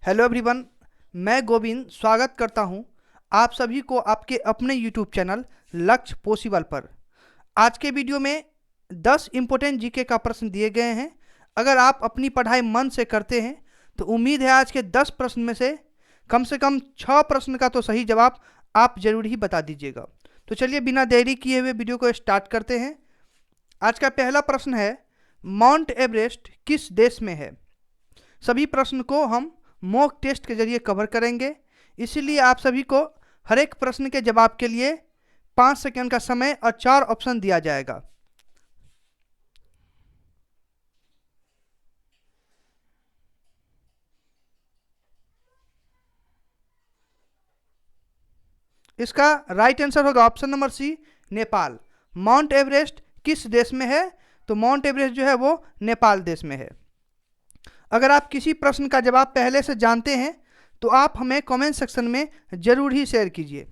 Hello everyone, मैं गोविंद स्वागत करता हूं आप सभी को आपके अपने यूट्यूब चैनल लक्ष्य पॉसिबल पर। आज के वीडियो में 10 इम्पोर्टेंट जीके का प्रश्न दिए गए हैं। अगर आप अपनी पढ़ाई मन से करते हैं तो उम्मीद है आज के 10 प्रश्न में से कम 6 प्रश्न का तो सही जवाब आप जरूर ही बता दीजिएगा। तो चलिए बिना देरी किए हुए वीडियो को स्टार्ट करते हैं। आज का पहला प्रश्न है, माउंट एवरेस्ट किस देश में है? सभी प्रश्न को हम मॉक टेस्ट के जरिए कवर करेंगे, इसीलिए आप सभी को हर एक प्रश्न के जवाब के लिए 5 सेकंड का समय और 4 ऑप्शन दिया जाएगा। इसका राइट आंसर होगा option number C, Nepal. Mount Everest किस देश में है? तो माउंट एवरेस्ट जो है वो नेपाल देश में है। अगर आप किसी प्रश्न का जवाब पहले से जानते हैं तो आप हमें कमेंट सेक्शन में जरूर ही शेयर कीजिए।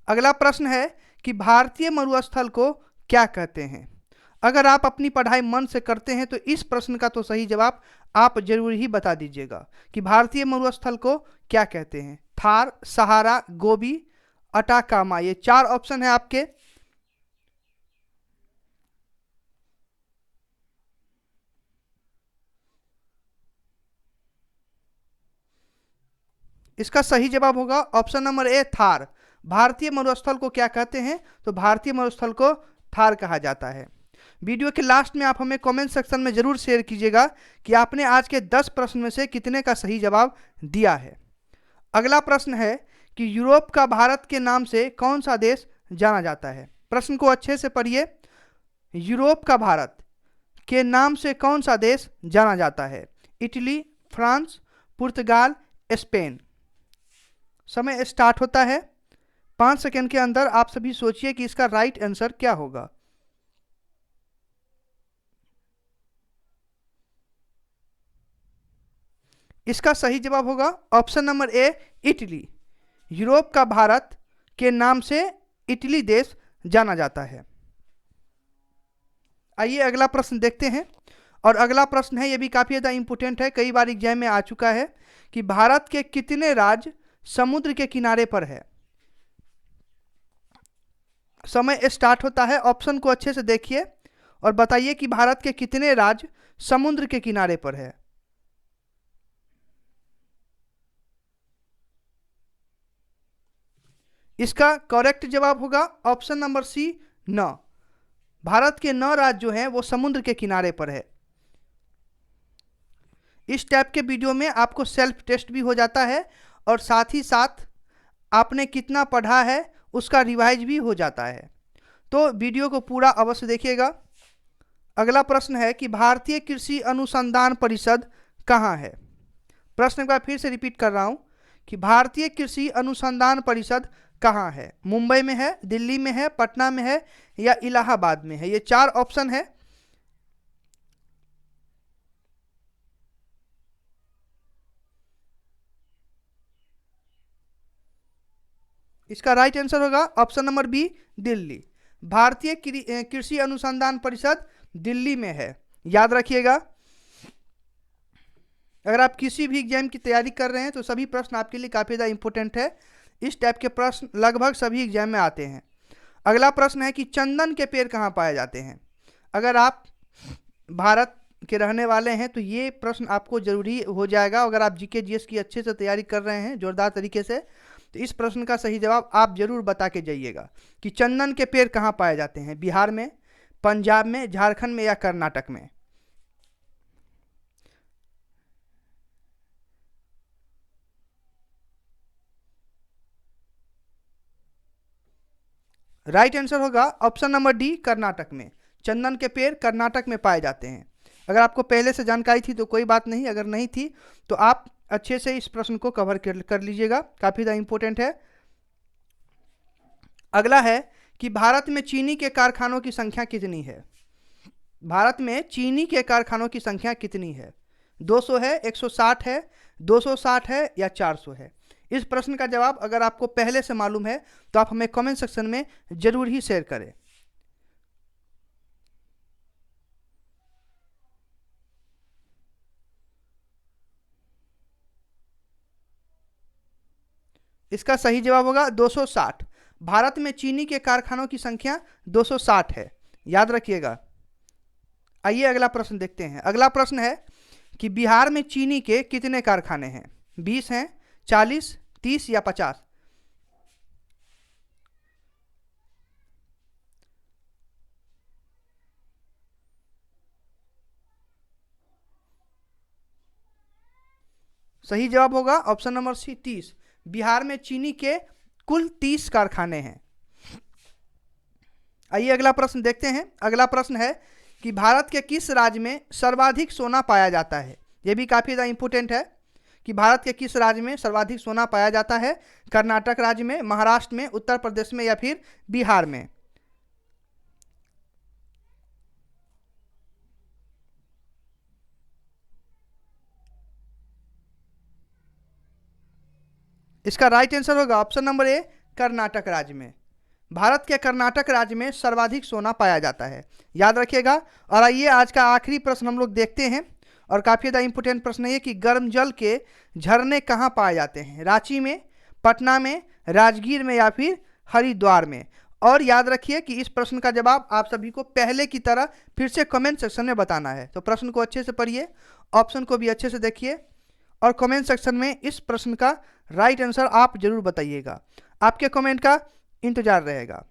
अगला प्रश्न है कि भारतीय मरुस्थल को क्या कहते हैं? अगर आप अपनी पढ़ाई मन से करते हैं तो इस प्रश्न का तो सही जवाब आप जरूर ही बता दीजिएगा कि भारतीय मरुस्थल को क्या कहते हैं। थार, सहारा, गोबी, अटाकामा, ये 4 ऑप्शन है आपके। इसका सही जवाब होगा ऑप्शन नंबर ए, थार। भारतीय मरुस्थल को क्या कहते हैं? तो भारतीय मरुस्थल को थार कहा जाता है। वीडियो के लास्ट में आप हमें कमेंट सेक्शन में जरूर शेयर कीजिएगा कि आपने आज के 10 प्रश्न में से कितने का सही जवाब दिया है। अगला प्रश्न है कि यूरोप का भारत के नाम से कौन सा देश जाना जाता है? प्रश्न को अच्छे से पढ़िए। यूरोप का भारत के नाम से कौन सा देश जाना जाता है? इटली, फ्रांस, पुर्तगाल, स्पेन। समय स्टार्ट होता है। 5 सेकंड के अंदर आप सभी सोचिए कि इसका राइट आंसर क्या होगा। इसका सही जवाब होगा option number A, Italy. Europe का भारत के नाम से इटली देश जाना जाता है। आइए अगला प्रश्न देखते हैं। और अगला प्रश्न है, यह भी काफी ज्यादा इंपोर्टेंट है, कई बार एग्जाम में आ चुका है कि भारत के कितने राज्य समुद्र के किनारे पर है? समय स्टार्ट होता है। ऑप्शन को अच्छे से देखिए और बताइए कि भारत के कितने राज्य समुद्र के किनारे पर है। इसका करेक्ट जवाब होगा ऑप्शन नंबर सी, 9। भारत के 9 राज्य जो हैं वो समुद्र के किनारे पर है। इस टाइप के वीडियो में आपको सेल्फ टेस्ट भी हो जाता है और साथ ही साथ आपने कितना पढ़ा है उसका रिवाइज भी हो जाता है। तो वीडियो को पूरा अवश्य देखिएगा। अगला प्रश्न है कि भारतीय कृषि अनुसंधान परिषद कहाँ है? प्रश्न एक बार फिर से रिपीट कर रहा हूं कि भारतीय कृषि अनुसंधान परिषद कहाँ है? मुंबई में है, दिल्ली में है, पटना में है या इलाहाबाद में है? ये 4 ऑप्शन है। इसका राइट आंसर होगा ऑप्शन नंबर बी, दिल्ली। भारतीय कृषि अनुसंधान परिषद दिल्ली में है, याद रखिएगा। अगर आप किसी भी एग्जाम की तैयारी कर रहे हैं तो सभी प्रश्न आपके लिए काफ़ी ज़्यादा इंपॉर्टेंट है। इस टाइप के प्रश्न लगभग सभी एग्जाम में आते हैं। अगला प्रश्न है कि चंदन के पेड़ कहाँ पाए जाते हैं? अगर आप भारत के रहने वाले हैं तो ये प्रश्न आपको जरूरी हो जाएगा। अगर आप जीके जीएस की अच्छे से तैयारी कर रहे हैं जोरदार तरीके से तो इस प्रश्न का सही जवाब आप जरूर बता के जाइएगा कि चंदन के पेड़ कहाँ पाए जाते हैं? बिहार में, पंजाब में, झारखंड में या कर्नाटक में? राइट आंसर होगा ऑप्शन नंबर डी, कर्नाटक में। चंदन के पेड़ कर्नाटक में पाए जाते हैं। अगर आपको पहले से जानकारी थी तो कोई बात नहीं, अगर नहीं थी तो आप अच्छे से इस प्रश्न को कवर कर लीजिएगा, काफ़ी ज़्यादा इंपॉर्टेंट है। अगला है कि भारत में चीनी के कारखानों की संख्या कितनी है? भारत में चीनी के कारखानों की संख्या कितनी है? 200 है, 160 है, 260 है या 400 है? इस प्रश्न का जवाब अगर आपको पहले से मालूम है तो आप हमें कमेंट सेक्शन में जरूर ही शेयर करें। इसका सही जवाब होगा 260। भारत में चीनी के कारखानों की संख्या 260 है, याद रखिएगा। आइए अगला प्रश्न देखते हैं। अगला प्रश्न है कि बिहार में चीनी के कितने कारखाने हैं? 20 हैं, 40, 30 या 50? सही जवाब होगा ऑप्शन नंबर सी, 30। बिहार में चीनी के कुल 30 कारखाने हैं। आइए अगला प्रश्न देखते हैं। अगला प्रश्न है कि भारत के किस राज्य में सर्वाधिक सोना पाया जाता है? यह भी काफी ज़्यादा इंपॉर्टेंट है कि भारत के किस राज्य में सर्वाधिक सोना पाया जाता है? कर्नाटक राज्य में, महाराष्ट्र में, उत्तर प्रदेश में या फिर बिहार में? इसका राइट आंसर होगा ऑप्शन नंबर ए, कर्नाटक राज्य में। भारत के कर्नाटक राज्य में सर्वाधिक सोना पाया जाता है, याद रखिएगा। और आइए आज का आखिरी प्रश्न हम लोग देखते हैं, और काफ़ी ज़्यादा इंपॉर्टेंट प्रश्न है कि गर्म जल के झरने कहाँ पाए जाते हैं? रांची में, पटना में, राजगीर में या फिर हरिद्वार में? और याद रखिए कि इस प्रश्न का जवाब आप सभी को पहले की तरह फिर से कमेंट सेक्शन में बताना है। तो प्रश्न को अच्छे से पढ़िए, ऑप्शन को भी अच्छे से देखिए, और कमेंट सेक्शन में इस प्रश्न का राइट आंसर आप जरूर बताइएगा। आपके कमेंट का इंतजार रहेगा।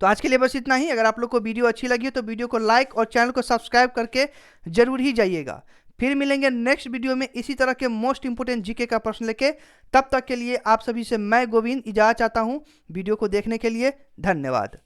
तो आज के लिए बस इतना ही। अगर आप लोग को वीडियो अच्छी लगी तो वीडियो को लाइक और चैनल को सब्सक्राइब करके जरूर ही जाइएगा। फिर मिलेंगे नेक्स्ट वीडियो में इसी तरह के मोस्ट इंपोर्टेंट जीके का प्रश्न लेके। तब तक के लिए आप सभी से मैं गोविंद इजाजत चाहता हूं। वीडियो को देखने के लिए धन्यवाद।